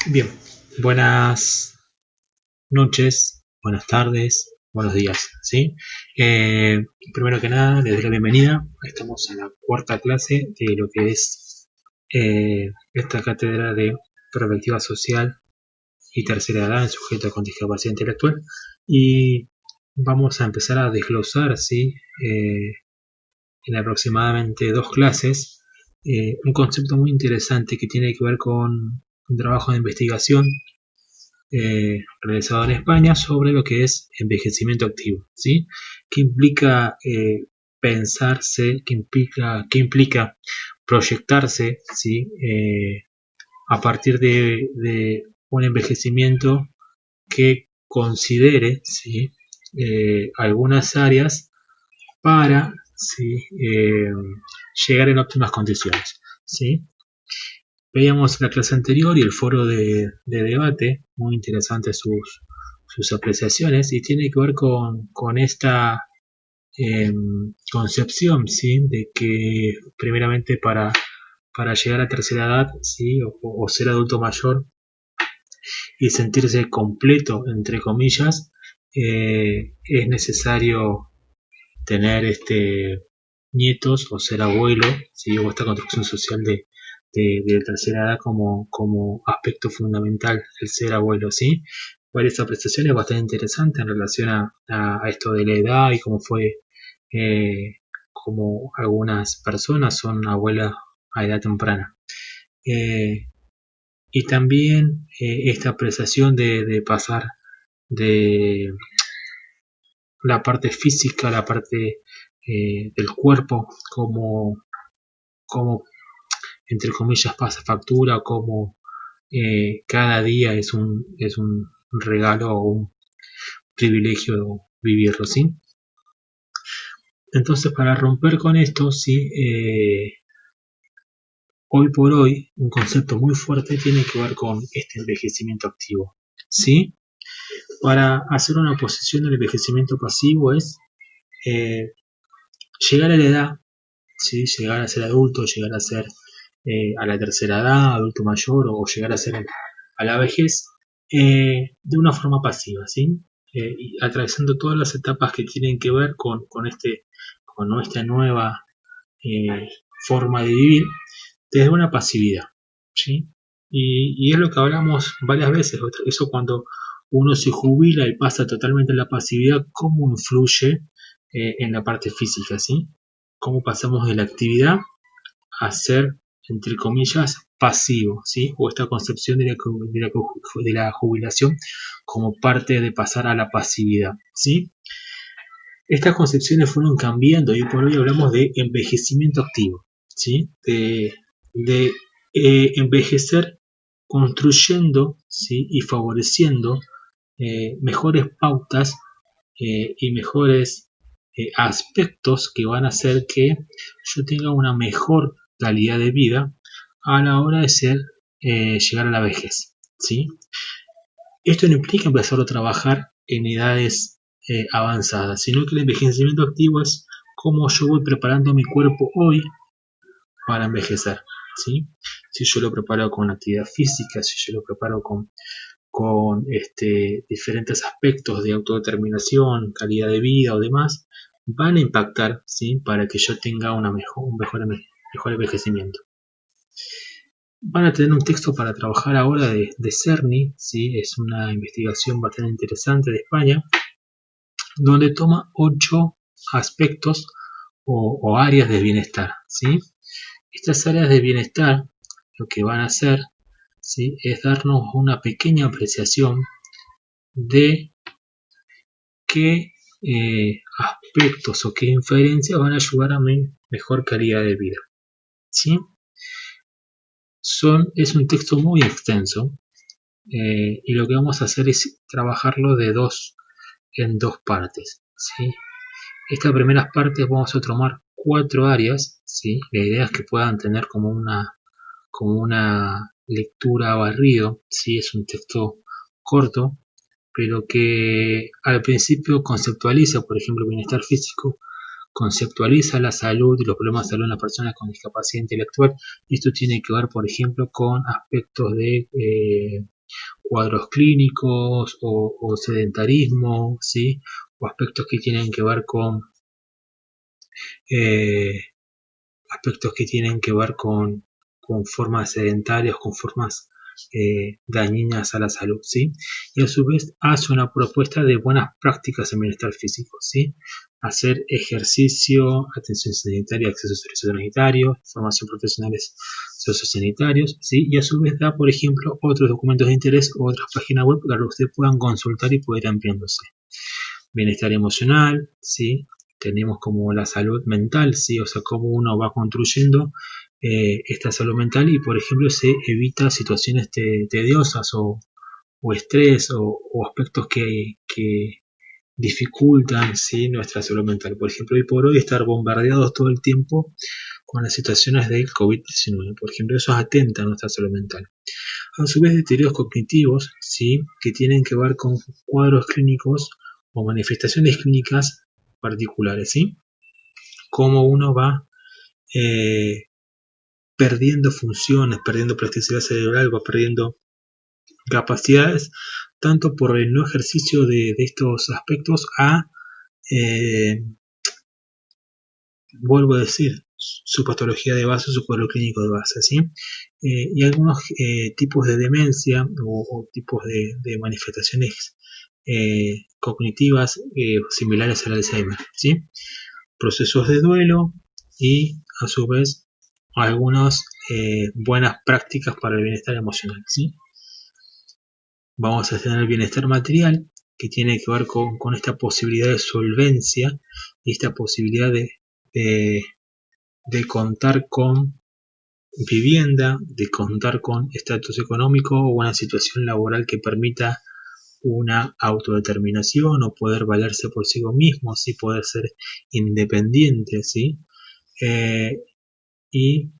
Bien, buenas noches, buenas tardes, buenos días, ¿sí? Primero que nada, les doy la bienvenida. Estamos en la cuarta clase de lo que es esta cátedra de perspectiva social y tercera edad en sujetos con discapacidad intelectual. Y vamos a empezar a desglosar, ¿sí? En aproximadamente dos clases, un concepto muy interesante que tiene que ver con un trabajo de investigación realizado en España sobre lo que es envejecimiento activo, ¿sí? ¿Qué implica pensarse, qué implica proyectarse, ¿sí? A partir de un envejecimiento que considere, ¿sí? Algunas áreas para, ¿sí? Llegar en óptimas condiciones, ¿sí? Veíamos la clase anterior y el foro de debate, muy interesante sus apreciaciones, y tiene que ver con esta concepción, ¿sí? De que primeramente para llegar a tercera edad, ¿sí? O ser adulto mayor y sentirse completo, entre comillas, es necesario tener nietos o ser abuelo, ¿sí? O esta construcción social de tercera edad como aspecto fundamental el ser abuelo, ¿sí? Varias apreciaciones bastante interesantes en relación a esto de la edad y cómo fue, como algunas personas son abuelas a edad temprana. Eh, y también esta apreciación de pasar de la parte física, la parte del cuerpo, como entre comillas pasa factura, como cada día es un regalo o un privilegio vivirlo, ¿sí? Entonces, para romper con esto, ¿sí? Hoy por hoy, un concepto muy fuerte tiene que ver con este envejecimiento activo, ¿sí? Para hacer una oposición al envejecimiento pasivo es eh, llegar a la edad, ¿sí? Llegar a ser adulto, llegar a ser a la tercera edad, adulto mayor o llegar a ser a la vejez de una forma pasiva, ¿sí? Y atravesando todas las etapas que tienen que ver con nuestra nueva eh, forma de vivir desde una pasividad, ¿sí? Y es lo que hablamos varias veces, eso cuando uno se jubila y pasa totalmente a la pasividad, cómo influye en la parte física, ¿sí? Cómo pasamos de la actividad a ser, entre comillas, pasivo, ¿sí? O esta concepción de la jubilación como parte de pasar a la pasividad, ¿sí? Estas concepciones fueron cambiando y por hoy hablamos de envejecimiento activo, ¿sí? De envejecer construyendo, ¿sí? Y favoreciendo mejores pautas y mejores aspectos que van a hacer que yo tenga una mejor calidad de vida a la hora de llegar a la vejez, ¿sí? Esto no implica empezar a trabajar en edades avanzadas, sino que el envejecimiento activo es cómo yo voy preparando mi cuerpo hoy para envejecer, ¿sí? Si yo lo preparo con actividad física, si yo lo preparo con diferentes aspectos de autodeterminación, calidad de vida o demás, van a impactar, ¿sí? Para que yo tenga un mejor envejecimiento. Van a tener un texto para trabajar ahora de Cerny, ¿sí? Es una investigación bastante interesante de España, donde toma 8 aspectos o áreas de bienestar, ¿sí? Estas áreas de bienestar lo que van a hacer, ¿sí? Es darnos una pequeña apreciación de qué aspectos o qué inferencias van a ayudar a mi mejor calidad de vida, ¿sí? Es un texto muy extenso y lo que vamos a hacer es trabajarlo en dos partes, ¿sí? Estas primeras partes vamos a tomar 4 áreas, ¿sí? La idea es que puedan tener como una lectura barrido, ¿sí? Es un texto corto, pero que al principio conceptualiza, por ejemplo, bienestar físico conceptualiza la salud y los problemas de salud en las personas con discapacidad intelectual. Esto tiene que ver, por ejemplo, con aspectos de cuadros clínicos o sedentarismo, ¿sí? O aspectos que tienen que ver con formas sedentarias, con formas dañinas a la salud, ¿sí? Y a su vez hace una propuesta de buenas prácticas en bienestar físico, ¿sí? Hacer ejercicio, atención sanitaria, acceso a servicios sanitarios, formación profesionales sociosanitarios, ¿sí? Y a su vez da, por ejemplo, otros documentos de interés o otras páginas web para que ustedes puedan consultar y poder ampliándose. Bienestar emocional, ¿sí? Tenemos como la salud mental, ¿sí? O sea, cómo uno va construyendo esta salud mental y, por ejemplo, se evita situaciones tediosas o estrés o aspectos que dificultan, ¿sí? Nuestra salud mental. Por ejemplo, hoy por hoy estar bombardeados todo el tiempo con las situaciones del COVID-19. Por ejemplo, eso atenta a nuestra salud mental. A su vez, deterioros cognitivos, ¿sí? Que tienen que ver con cuadros clínicos o manifestaciones clínicas particulares, ¿sí? Cómo uno va perdiendo funciones, perdiendo plasticidad cerebral, va perdiendo capacidades, tanto por el no ejercicio de estos aspectos vuelvo a decir, su patología de base, su cuadro clínico de base, ¿sí? Y algunos tipos de demencia o tipos de manifestaciones cognitivas similares al Alzheimer, ¿sí? Procesos de duelo y a su vez algunas buenas prácticas para el bienestar emocional, ¿sí? Vamos a tener el bienestar material, que tiene que ver con esta posibilidad de solvencia y esta posibilidad de contar con vivienda, de contar con estatus económico o una situación laboral que permita una autodeterminación o poder valerse por sí mismo, ¿sí? Poder ser independiente, ¿sí? Y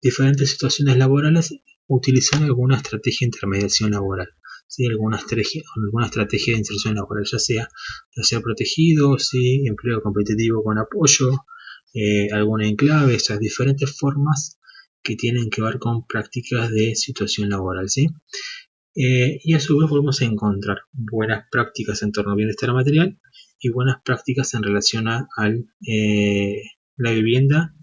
diferentes situaciones laborales utilizan alguna estrategia de intermediación laboral, ¿sí? alguna estrategia de inserción laboral, ya sea protegido, ¿sí? Empleo competitivo con apoyo, alguna enclave, esas diferentes formas que tienen que ver con prácticas de situación laboral, ¿sí? Y a su vez podemos encontrar buenas prácticas en torno al bienestar material y buenas prácticas en relación a la vivienda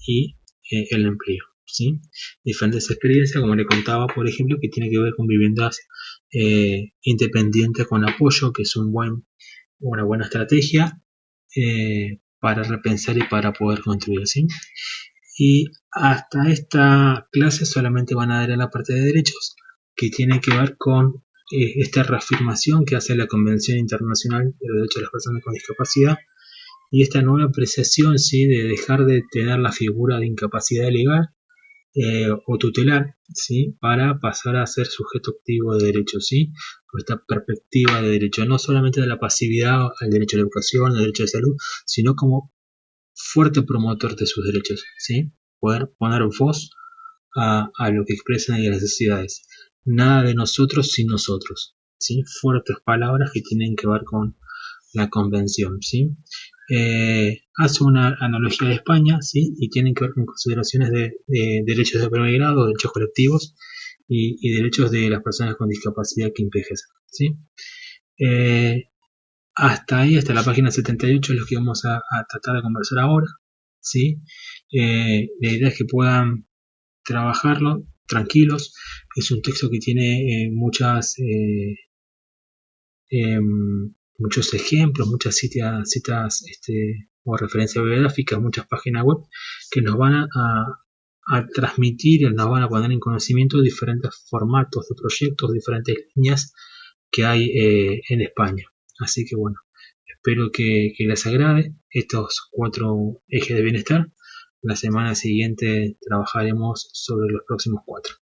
y el empleo, ¿sí? Diferentes experiencias, como le contaba, por ejemplo, que tiene que ver con viviendas independientes con apoyo, que es una buena estrategia para repensar y para poder construir, ¿sí? Y hasta esta clase solamente van a dar a la parte de derechos, que tiene que ver con esta reafirmación que hace la Convención Internacional de los Derechos de las Personas con Discapacidad y esta nueva apreciación, ¿sí? De dejar de tener la figura de incapacidad legal o tutelar, ¿sí? Para pasar a ser sujeto activo de derecho, ¿sí? Con esta perspectiva de derecho, no solamente de la pasividad al derecho a la educación, al derecho a la salud, sino como fuerte promotor de sus derechos, ¿sí? Poder poner voz a lo que expresan y a las necesidades. Nada de nosotros sin nosotros, ¿sí? Fuertes palabras que tienen que ver con la convención, ¿sí? Hace una analogía de España, ¿sí? Y tienen que ver con consideraciones de derechos de primer grado, derechos colectivos y derechos de las personas con discapacidad que envejecen, ¿sí? Hasta ahí, hasta la página 78 es lo que vamos a tratar de conversar ahora, ¿sí? La idea es que puedan trabajarlo tranquilos. Es un texto que tiene muchos ejemplos, muchas citas o referencias bibliográficas, muchas páginas web que nos van a transmitir, nos van a poner en conocimiento diferentes formatos de proyectos, diferentes líneas que hay en España. Así que bueno, espero que les agrade estos 4 ejes de bienestar. La semana siguiente trabajaremos sobre los próximos 4.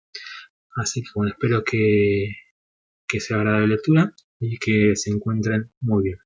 Así que bueno, espero que sea agradable lectura y que se encuentren muy bien.